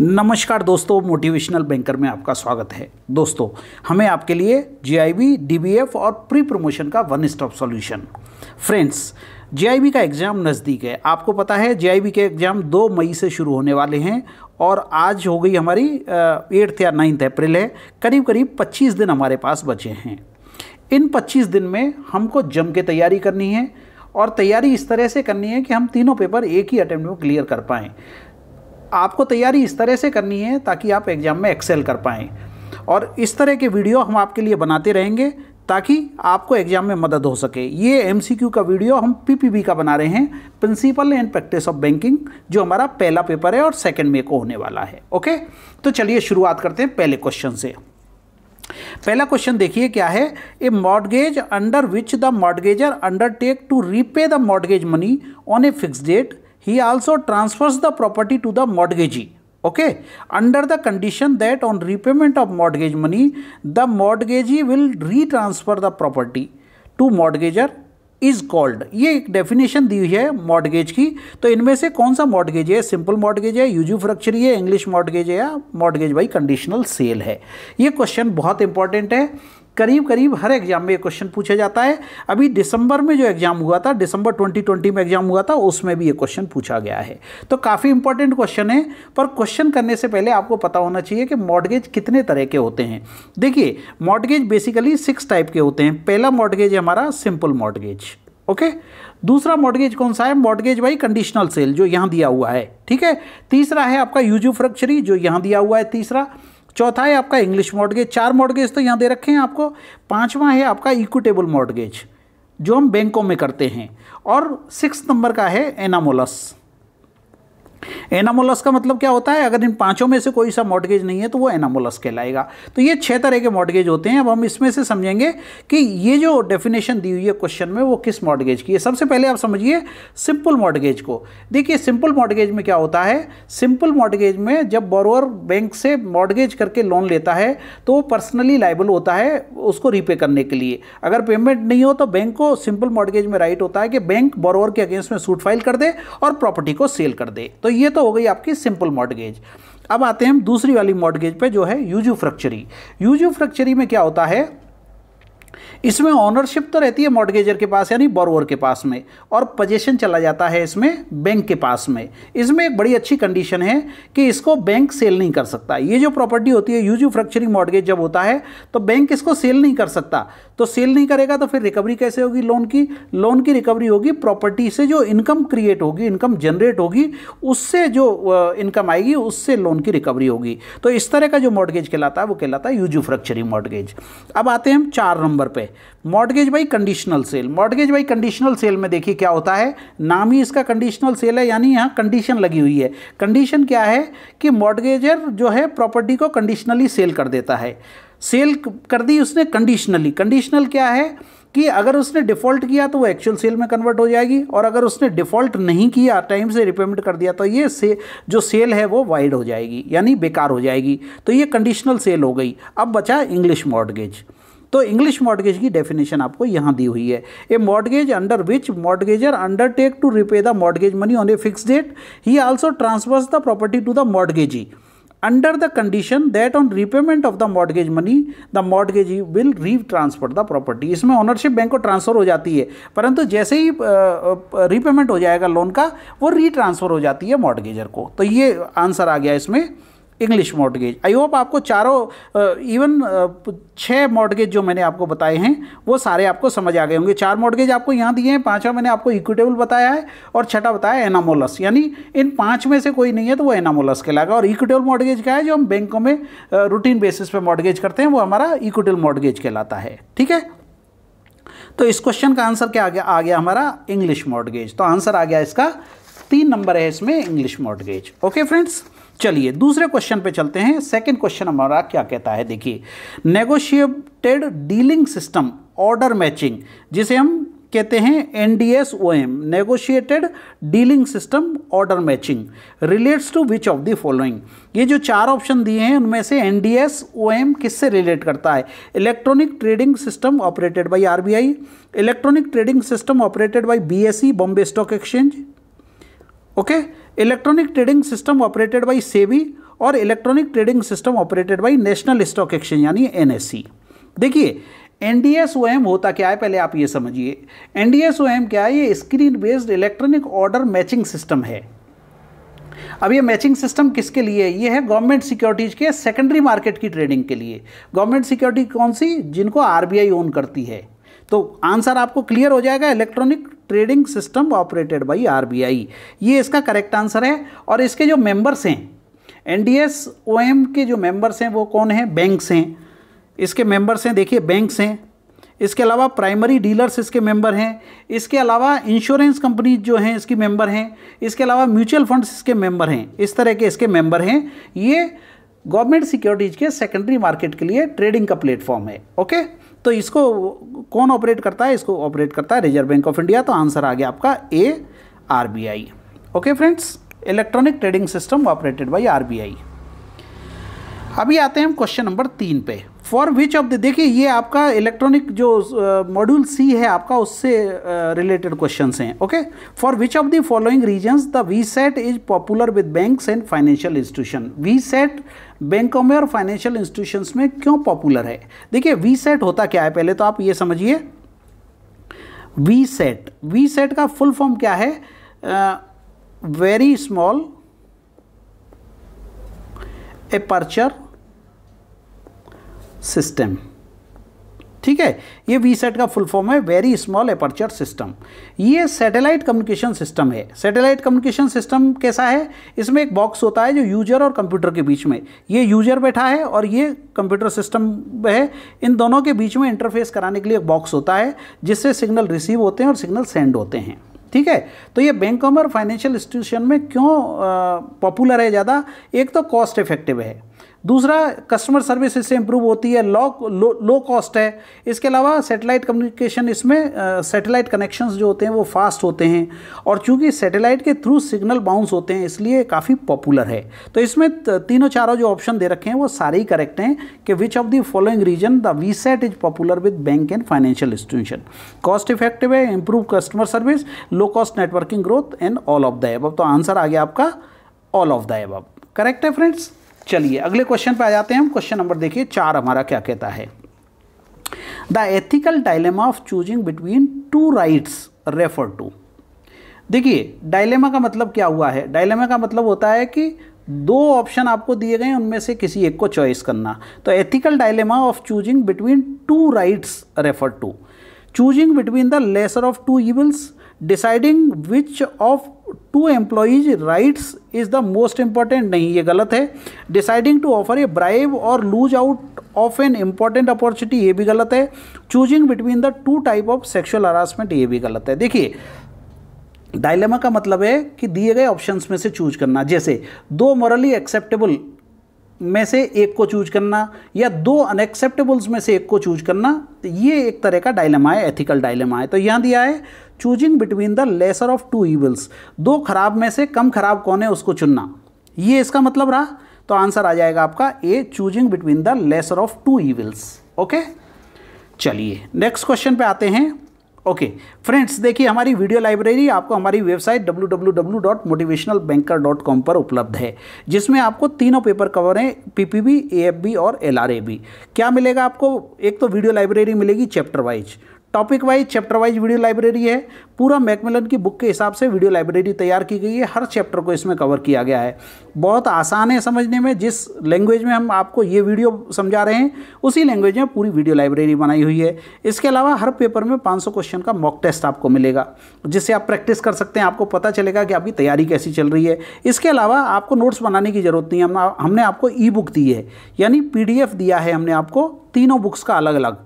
नमस्कार दोस्तों, motivational banker में आपका स्वागत है। दोस्तों, हमें आपके लिए जीआईबी, डीबीएफ और प्री प्रमोशन का one stop solution. Friends, GIB का एग्ज़ाम नज़दीक है। आपको पता है जीआईबी के एग्ज़ाम 2 मई से शुरू होने वाले हैं और आज हो गई हमारी 8 या 9 अप्रैल है। करीब करीब 25 दिन हमारे पास बचे हैं। इन 25 दिन में हमको जम के तैयारी करनी है और तैयारी इस तरह से करनी है कि हम तीनों पेपर एक ही अटेम्प्ट में क्लियर कर पाएँ। आपको तैयारी इस तरह से करनी है ताकि आप एग्ज़ाम में एक्सेल कर पाएँ और इस तरह के वीडियो हम आपके लिए बनाते रहेंगे ताकि आपको एग्ज़ाम में मदद हो सके। ये एमसीक्यू का वीडियो हम पीपीबी का बना रहे हैं, principle and practice of banking, जो हमारा पहला पेपर है और 2 मई को होने वाला है। ओके, तो चलिए शुरुआत करते हैं पहले क्वेश्चन से। पहला क्वेश्चन देखिए क्या है। A mortgage under which the mortgagor undertake to repay the mortgage money on a fixed date, he also transfers the property to the mortgagee, okay, under the condition that on repayment of mortgage money the mortgagee will retransfer the property to mortgager is called। ये एक definition दी हुई है mortgage की। तो इनमें से कौन सा मॉर्गेज है? सिंपल मॉर्गेज है, यूजुफ्रैक्चरी है, इंग्लिश मॉर्गेज है या मॉर्गेज बाई कंडीशनल सेल है? ये क्वेश्चन बहुत इंपॉर्टेंट है। करीब करीब हर एग्जाम में ये क्वेश्चन पूछा जाता है। अभी दिसंबर में जो एग्जाम हुआ था, दिसंबर 2020 में एग्जाम हुआ था, उसमें भी ये क्वेश्चन पूछा गया है। तो काफ़ी इंपॉर्टेंट क्वेश्चन है। पर क्वेश्चन करने से पहले आपको पता होना चाहिए कि मॉर्गेज कितने तरह के होते हैं। देखिए, मॉर्गेज बेसिकली 6 टाइप के होते हैं। पहला मॉर्गेज है हमारा सिंपल मॉर्गेज, ओके। दूसरा मॉर्गेज कौन सा है? मॉर्गेज बाई कंडीशनल सेल, जो यहाँ दिया हुआ है, ठीक है। तीसरा है आपका यूजुफ्रैक्चरी, जो यहाँ दिया हुआ है तीसरा। चौथा है आपका इंग्लिश मॉर्गेज। 4 मॉर्गेज तो यहाँ दे रखे हैं आपको। 5वां है आपका इक्विटेबल मॉर्गेज, जो हम बैंकों में करते हैं। और 6 नंबर का है एनामोलस। एनामोलस का मतलब क्या होता है? अगर इन 5 में से कोई सा मॉर्गेज नहीं है तो वो एनामोलस कहलाएगा। तो ये 6 तरह के मॉर्गेज होते हैं। अब हम इसमें से समझेंगे कि ये जो डेफिनेशन दी हुई है क्वेश्चन में वो किस मॉर्गेज की है। सबसे पहले आप समझिए सिंपल मॉर्गेज को। देखिए, सिंपल मॉर्गेज में क्या होता है? सिंपल मॉर्गेज में जब बोरोअर बैंक से मॉर्गेज करके लोन लेता है तो वो पर्सनली लायबल होता है उसको रीपे करने के लिए। अगर पेमेंट नहीं हो तो बैंक को सिंपल मॉर्गेज में राइट होता है कि बैंक बोरोअर के अगेंस्ट में सूट फाइल कर दे और प्रॉपर्टी को सेल कर दे। तो ये तो हो गई आपकी सिंपल मॉर्गेज। अब आते हैं हम दूसरी वाली मॉर्गेज पे, जो है यूजुफ्रैक्चरी। यूजुफ्रैक्चरी में क्या होता है? इसमें ऑनरशिप तो रहती है मॉर्गेजर के पास, यानी बोरोअर के पास में, और पोजीशन चला जाता है इसमें बैंक के पास में। इसमें एक बड़ी अच्छी कंडीशन है कि इसको बैंक सेल नहीं कर सकता। ये जो प्रॉपर्टी होती है, यूजुफ्रैक्चरी मॉर्गेज जब होता है तो बैंक इसको सेल नहीं कर सकता। तो सेल नहीं करेगा तो फिर रिकवरी कैसे होगी? लोन की रिकवरी होगी प्रॉपर्टी से। जो इनकम क्रिएट होगी, इनकम जनरेट होगी, उससे जो इनकम आएगी उससे लोन की रिकवरी होगी। तो इस तरह का जो मॉर्गेज कहलाता है वो कहलाता है यूजुफ्रैक्चरी मॉर्गेज। अब आते हैं हम 4 नंबर पे, mortgage by conditional cell. Mortgage by conditional cell में देखिए क्या होता है, नाम ही इसका कंडीशनल सेल है, यानी यहाँ कंडीशन लगी हुई है। कंडीशन क्या है कि मॉर्गेजर जो है प्रॉपर्टी को कंडीशनली सेल कर देता है। सेल कर दी उसने कंडीशनली। कंडीशनल क्या है कि अगर उसने डिफ़ॉल्ट किया तो वो एक्चुअल सेल में कन्वर्ट हो जाएगी, और अगर उसने डिफ़ॉल्ट नहीं किया, टाइम से रिपेमेंट कर दिया, तो ये जो सेल है वो वाइड हो जाएगी, यानी बेकार हो जाएगी। तो ये कंडीशनल सेल हो गई। अब बचा इंग्लिश मॉर्गेज। तो इंग्लिश मॉर्गेज की डेफिनेशन आपको यहाँ दी हुई है। A mortgage under which mortgagor undertake to repay the mortgage money on a fixed date, he also transfers the property to the mortgagee under the condition that on repayment of the mortgage money the mortgagee will retransfer the property. इसमें ownership bank को transfer हो जाती है, परंतु जैसे ही repayment हो जाएगा loan का, वो रीट्रांसफर हो जाती है मॉर्गेजर को। तो ये आंसर आ गया इसमें इंग्लिश मॉर्गेज। आई होप आपको चारों इवन 6 मॉर्गेज जो मैंने आपको बताए हैं वो सारे आपको समझ आ गए होंगे। 4 मॉर्गेज आपको यहाँ दिए हैं, 5वां मैंने आपको इक्विटेबल बताया है और 6ठा बताया एनामोलस। यानी इन 5 में से कोई नहीं है तो वो एनामोलस कहलाएगा। और इक्विटेबल मॉर्गेज क्या है? जो हम बैंकों में रूटीन बेसिस पे मॉर्गेज करते हैं, वो हमारा इक्विटेबल मॉर्गेज कहलाता है, ठीक है। तो इस क्वेश्चन का आंसर क्या आ गया हमारा? English mortgage. तो आंसर आ गया इसका 3 नंबर है इसमें, इंग्लिश मॉर्गेज। ओके फ्रेंड्स, चलिए दूसरे क्वेश्चन पे चलते हैं। सेकंड क्वेश्चन हमारा क्या कहता है? देखिए, negotiated dealing system order matching, जिसे हम कहते हैं NDSOM, negotiated dealing system order matching, relates to which of the following. ये जो 4 ऑप्शन दिए हैं उनमें से NDSOM किससे रिलेट करता है? Electronic trading system operated by RBI, electronic trading system operated by BSE, Bombay stock exchange, okay, electronic trading system operated by SEBI, और electronic trading system operated by national stock exchange यानी NSC. देखिए NDSOM होता क्या है, पहले आप ये समझिए। एनडीएसओएम क्या है? ये screen based electronic order matching system है। अब ये मैचिंग सिस्टम किसके लिए है? ये है गवर्नमेंट सिक्योरिटीज के सेकेंडरी मार्केट की ट्रेडिंग के लिए। गवर्नमेंट सिक्योरिटी कौन सी? जिनको आरबीआई ओन करती है। तो आंसर आपको क्लियर हो जाएगा, electronic trading system operated by RBI, ये इसका करेक्ट आंसर है। और इसके जो मेंबर्स हैं, एनडीएसओएम के जो मेंबर्स हैं वो कौन है? बैंक्स हैं, इसके मेंबर्स हैं, देखिए बैंक्स हैं। इसके अलावा प्राइमरी डीलर्स इसके मेंबर हैं। इसके अलावा इंश्योरेंस कंपनी जो हैं इसकी मेंबर हैं। इसके अलावा म्यूचुअल फंड्स इसके मेंबर हैं। इस तरह के इसके मेंबर हैं। ये गवर्नमेंट सिक्योरिटीज के सेकेंडरी मार्केट के लिए ट्रेडिंग का प्लेटफॉर्म है। ओके, तो इसको कौन ऑपरेट करता है? इसको ऑपरेट करता है रिजर्व बैंक ऑफ इंडिया। तो आंसर आ गया आपका A, RBI. Okay friends, electronic trading system operated by RBI. अभी आते हैं हम क्वेश्चन नंबर 3 पे। फॉर विच ऑफ द, देखिए ये आपका इलेक्ट्रॉनिक जो मॉड्यूल सी है आपका, उससे रिलेटेड क्वेश्चंस हैं। Okay, for which of the following reasons the VSAT is popular with banks and financial institution? VSAT बैंकों में और फाइनेंशियल इंस्टीट्यूशंस में क्यों पॉपुलर है? देखिए वीसेट होता क्या है, पहले तो आप ये समझिए। वीसेट, वीसेट का फुल फॉर्म क्या है? Very small aperture system. ठीक है, ये वीसेट का फुल फॉर्म है, वेरी स्मॉल एपर्चर सिस्टम। ये सैटेलाइट कम्युनिकेशन सिस्टम है। सैटेलाइट कम्युनिकेशन सिस्टम कैसा है? इसमें एक बॉक्स होता है जो यूजर और कंप्यूटर के बीच में, ये यूजर बैठा है और ये कंप्यूटर सिस्टम है। इन दोनों के बीच में इंटरफेस कराने के लिए एक बॉक्स होता है जिससे सिग्नल रिसीव होते हैं और सिग्नल सेंड होते हैं। ठीक है, तो ये बैंकों में और फाइनेंशियल इंस्टीट्यूशन में क्यों पॉपुलर है ज़्यादा? एक तो कॉस्ट इफेक्टिव है, दूसरा कस्टमर सर्विस इससे इंप्रूव होती है, लो कॉस्ट है। इसके अलावा सैटेलाइट कम्युनिकेशन, इसमें सैटेलाइट कनेक्शंस जो होते हैं वो फास्ट होते हैं, और चूंकि सैटेलाइट के थ्रू सिग्नल बाउंस होते हैं इसलिए काफ़ी पॉपुलर है। तो इसमें तीनों चारों जो ऑप्शन दे रखे हैं वो सारे ही करेक्ट हैं कि which of the following reason the VSAT is popular with bank and financial institution? Cost effective है, improve customer service, low cost networking growth and all of the above. तो आंसर आ गया आपका all of the above. Correct है friends. चलिए अगले question पे आ जाते हैं हम। क्वेश्चन नंबर देखिए 4 हमारा क्या कहता है? The ethical dilemma of choosing between two rights refer to. देखिए डायलेमा का मतलब क्या हुआ है? डायलेमा का मतलब होता है कि दो ऑप्शन आपको दिए गए, उनमें से किसी एक को चॉइस करना। तो ethical dilemma of choosing between two rights refer to, choosing between the lesser of two evils, deciding which of two employees rights is the most important, नहीं ये गलत है। Deciding to offer a bribe और lose out of an important opportunity, ये भी गलत है। Choosing between the two type of sexual harassment, ये भी गलत है। देखिए डायलेमा का मतलब है कि दिए गए ऑप्शंस में से चूज करना, जैसे दो मॉरली एक्सेप्टेबल में से एक को चूज करना या दो अनएक्सेप्टेबल्स में से एक को चूज करना, ये एक तरह का डायलेमा है, एथिकल डायलेमा है। तो यहाँ दिया है choosing between the lesser of two evils, दो खराब में से कम खराब कौन है उसको चुनना, ये इसका मतलब रहा। तो आंसर आ जाएगा आपका A, choosing between the lesser of two evils. Okay, चलिए नेक्स्ट क्वेश्चन पे आते हैं। ओके फ्रेंड्स, देखिए हमारी वीडियो लाइब्रेरी आपको हमारी वेबसाइट www.motivationalbanker.com पर उपलब्ध है, जिसमें आपको तीनों पेपर कवर हैं, पीपीबी, एएफबी और एलआरएबी। क्या मिलेगा आपको? एक तो वीडियो लाइब्रेरी मिलेगी chapter wise, topic wise, chapter wise video library है। पूरा मैकमिलन की बुक के हिसाब से वीडियो लाइब्रेरी तैयार की गई है, हर चैप्टर को इसमें कवर किया गया है। बहुत आसान है समझने में, जिस लैंग्वेज में हम आपको ये वीडियो समझा रहे हैं उसी लैंग्वेज में पूरी वीडियो लाइब्रेरी बनाई हुई है। इसके अलावा हर पेपर में 500 क्वेश्चन का मॉक टेस्ट आपको मिलेगा, जिससे आप प्रैक्टिस कर सकते हैं, आपको पता चलेगा कि आपकी तैयारी कैसी चल रही है। इसके अलावा आपको नोट्स बनाने की ज़रूरत नहीं है, हमने आपको ई बुक दी है, यानी PDF दिया है हमने आपको तीनों बुक्स का अलग अलग।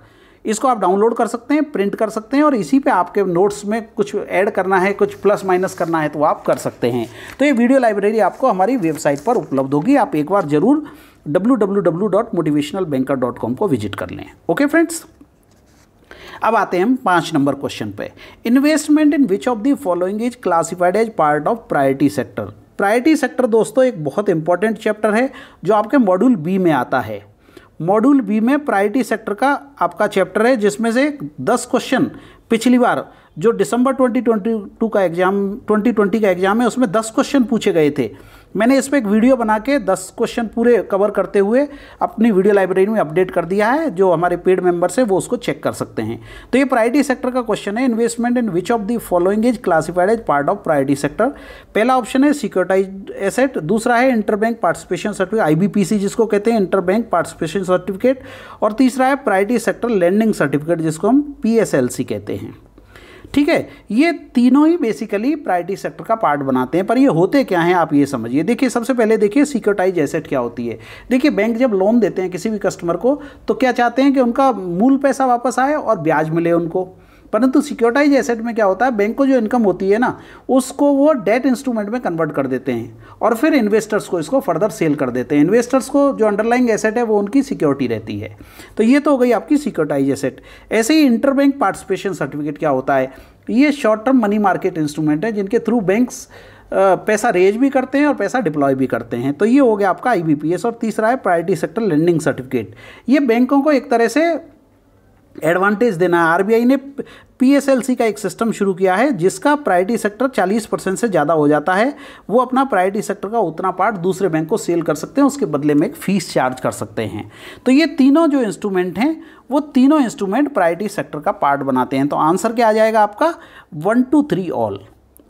इसको आप डाउनलोड कर सकते हैं, प्रिंट कर सकते हैं, और इसी पे आपके नोट्स में कुछ ऐड करना है, कुछ प्लस माइनस करना है तो आप कर सकते हैं। तो ये वीडियो लाइब्रेरी आपको हमारी वेबसाइट पर उपलब्ध होगी, आप एक बार जरूर www.motivationalbanker.com को विजिट कर लें। ओके फ्रेंड्स, अब आते हैं हम 5 नंबर क्वेश्चन पे। Investment in which of the following is classified as part of priority sector. Priority sector दोस्तों एक बहुत इंपॉर्टेंट चैप्टर है जो आपके मॉड्यूल बी में आता है। मॉड्यूल बी में प्रायोरिटी सेक्टर का आपका चैप्टर है, जिसमें से 10 क्वेश्चन पिछली बार जो दिसंबर 2022 का एग्जाम 2020 का एग्जाम है उसमें 10 क्वेश्चन पूछे गए थे। मैंने इस पर एक वीडियो बना के 10 क्वेश्चन पूरे कवर करते हुए अपनी वीडियो लाइब्रेरी में अपडेट कर दिया है। जो हमारे पेड मेंबर्स है वो उसको चेक कर सकते हैं। तो ये प्रायोरिटी सेक्टर का क्वेश्चन है, investment in which of the following is classified as part of priority sector. पहला ऑप्शन है सिक्योरिटाइज्ड एसेट, दूसरा है इंटरबैंक पार्टिसिपेशन सर्टिफिकेट IBPC जिसको कहते हैं इंटरबैंक पार्टिसिपेशन सर्टिफिकेट, और तीसरा है प्रायोरिटी सेक्टर लैंडिंग सर्टिफिकेट जिसको हम PSLC कहते हैं। ठीक है, ये तीनों ही बेसिकली प्रायोरिटी सेक्टर का पार्ट बनाते हैं। पर ये होते क्या हैं आप ये समझिए। देखिए सबसे पहले देखिए सिक्योरिटाइज एसेट क्या होती है। देखिए बैंक जब लोन देते हैं किसी भी कस्टमर को तो क्या चाहते हैं कि उनका मूल पैसा वापस आए और ब्याज मिले उनको। परंतु सिक्योरिटाइज एसेट में क्या होता है, बैंक को जो इनकम होती है ना उसको वो डेट इंस्ट्रूमेंट में कन्वर्ट कर देते हैं और फिर इन्वेस्टर्स को इसको फर्दर सेल कर देते हैं। इन्वेस्टर्स को जो अंडरलाइंग एसेट है वो उनकी सिक्योरिटी रहती है। तो ये तो हो गई आपकी सिक्योरिटाइज एसेट। ऐसे ही इंटरबैंक पार्टिसिपेशन सर्टिफिकेट क्या होता है, ये short term money market instrument है जिनके थ्रू बैंक्स पैसा रेज भी करते हैं और पैसा डिप्लॉय भी करते हैं। तो ये हो गया आपका IBPS। और तीसरा है प्रायोरिटी सेक्टर लैंडिंग सर्टिफिकेट। ये बैंकों को एक तरह से एडवांटेज देना है। RBI ने PSLC का एक सिस्टम शुरू किया है जिसका प्रायोरिटी सेक्टर 40% से ज़्यादा हो जाता है, वो अपना प्रायोरिटी सेक्टर का उतना पार्ट दूसरे बैंक को सेल कर सकते हैं, उसके बदले में एक फीस चार्ज कर सकते हैं। तो ये तीनों जो इंस्ट्रूमेंट हैं वो तीनों इंस्ट्रूमेंट प्रायोरिटी सेक्टर का पार्ट बनाते हैं। तो आंसर क्या आ जाएगा आपका 1 to 3 ऑल।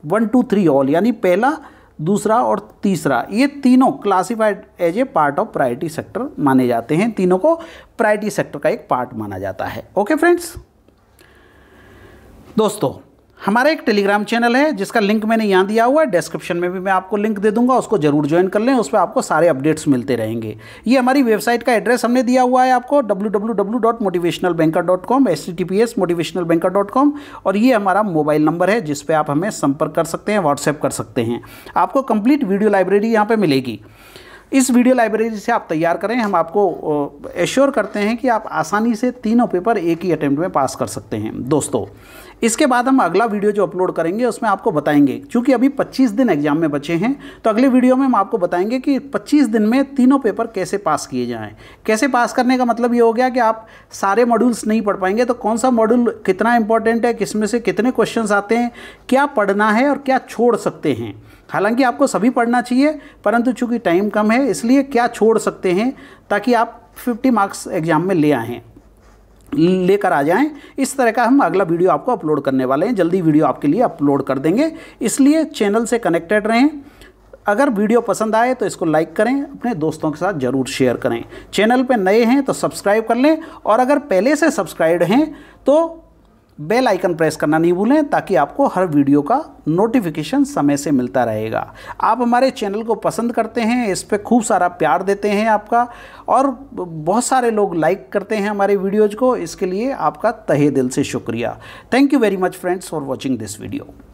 1 to 3 ऑल यानी पहला, दूसरा और तीसरा ये तीनों classified as a part of priority sector माने जाते हैं। तीनों को प्रायोरिटी सेक्टर का एक पार्ट माना जाता है। ओके फ्रेंड्स, दोस्तों हमारा एक टेलीग्राम चैनल है जिसका लिंक मैंने यहाँ दिया हुआ है, डिस्क्रिप्शन में भी मैं आपको लिंक दे दूंगा, उसको जरूर ज्वाइन कर लें। उस पर आपको सारे अपडेट्स मिलते रहेंगे। ये हमारी वेबसाइट का एड्रेस हमने दिया हुआ है आपको www.motivationalbanker.com https motivationalbanker.com, और ये हमारा मोबाइल नंबर है जिस पे आप हमें संपर्क कर सकते हैं, व्हाट्सएप कर सकते हैं। आपको कंप्लीट वीडियो लाइब्रेरी यहाँ पर मिलेगी। इस वीडियो लाइब्रेरी से आप तैयार करें, हम आपको एश्योर करते हैं कि आप आसानी से तीनों पेपर एक ही अटेम्प्ट में पास कर सकते हैं। दोस्तों इसके बाद हम अगला वीडियो जो अपलोड करेंगे उसमें आपको बताएंगे, क्योंकि अभी 25 दिन एग्जाम में बचे हैं, तो अगले वीडियो में हम आपको बताएंगे कि 25 दिन में तीनों पेपर कैसे पास किए जाएं। कैसे पास करने का मतलब ये हो गया कि आप सारे मॉड्यूल्स नहीं पढ़ पाएंगे, तो कौन सा मॉड्यूल कितना इंपॉर्टेंट है, किसमें से कितने क्वेश्चंस आते हैं, क्या पढ़ना है और क्या छोड़ सकते हैं। हालांकि आपको सभी पढ़ना चाहिए, परंतु चूंकि टाइम कम है इसलिए क्या छोड़ सकते हैं ताकि आप 50 मार्क्स एग्जाम में लेकर आ जाएं। इस तरह का हम अगला वीडियो आपको अपलोड करने वाले हैं, जल्दी वीडियो आपके लिए अपलोड कर देंगे, इसलिए चैनल से कनेक्टेड रहें। अगर वीडियो पसंद आए तो इसको लाइक करें, अपने दोस्तों के साथ ज़रूर शेयर करें। चैनल पे नए हैं तो सब्सक्राइब कर लें, और अगर पहले से सब्सक्राइब्ड हैं तो बेल आइकन प्रेस करना नहीं भूलें ताकि आपको हर वीडियो का नोटिफिकेशन समय से मिलता रहेगा। आप हमारे चैनल को पसंद करते हैं, इस पे खूब सारा प्यार देते हैं आपका, और बहुत सारे लोग लाइक करते हैं हमारे वीडियोज़ को, इसके लिए आपका तहे दिल से शुक्रिया। Thank you very much friends for watching this video.